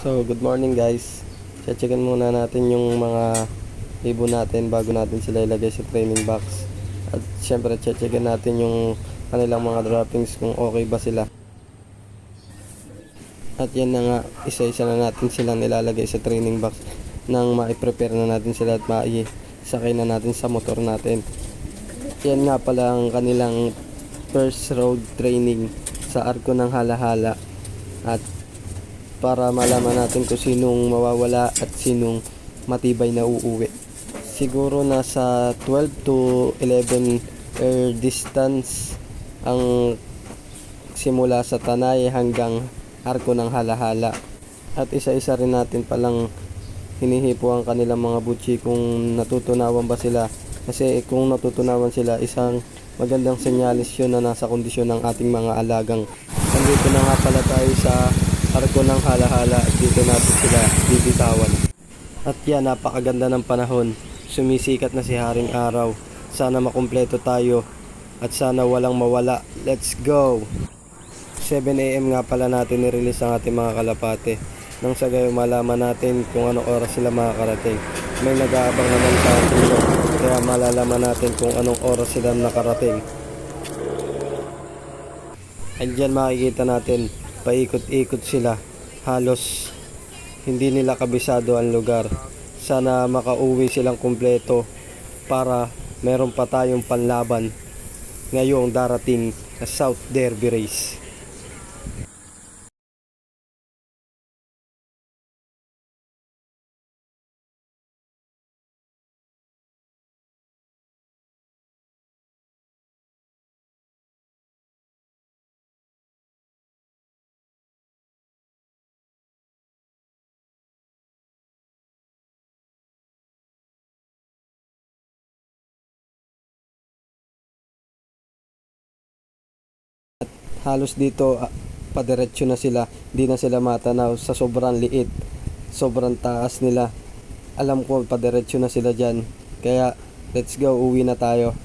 So, good morning guys. Checkin muna natin yung mga ibon natin bago natin sila ilagay sa training box. At syempre, checkin natin yung kanilang mga droppings kung okay ba sila. At yan na nga, isa-isa na natin silang nilalagay sa training box nang ma-prepare na natin sila at ma-sakay na natin sa motor natin. Yan nga pala ang kanilang first road training sa Arko ng Halahala. At para malaman natin kung sinong mawawala at sinong matibay na uuwi. Siguro nasa 12 to 11 air distance ang simula sa Tanay hanggang Arko ng Halahala. At isa-isa rin natin palang hinihipo ang kanilang mga butchi kung natutunawan ba sila. Kasi kung natutunawan sila, isang magandang senyalis yun na nasa kondisyon ng ating mga alagang. Nandito na nga pala tayo sa Arko ng Halahala at dito natin sila bibitawan. At yan, napakaganda ng panahon. Sumisikat na si Haring Araw. Sana makumpleto tayo at sana walang mawala. Let's go! 7 AM nga pala natin nirelease ang ating mga kalapate. Nang sa gayon malaman natin kung anong oras sila makakarating. May nag-aabang naman sa atin, kaya malalaman natin kung anong oras sila nakarating. At dyan makikita natin, paikot-ikot sila. Halos hindi nila kabisado ang lugar. Sana makauwi silang kumpleto para meron pa tayong panlaban ngayong darating na South Derby Race. Halos dito padiretso na sila, di na sila matanaw sa sobrang liit, sobrang taas nila. Alam ko padiretso na sila dyan, kaya let's go, uwi na tayo.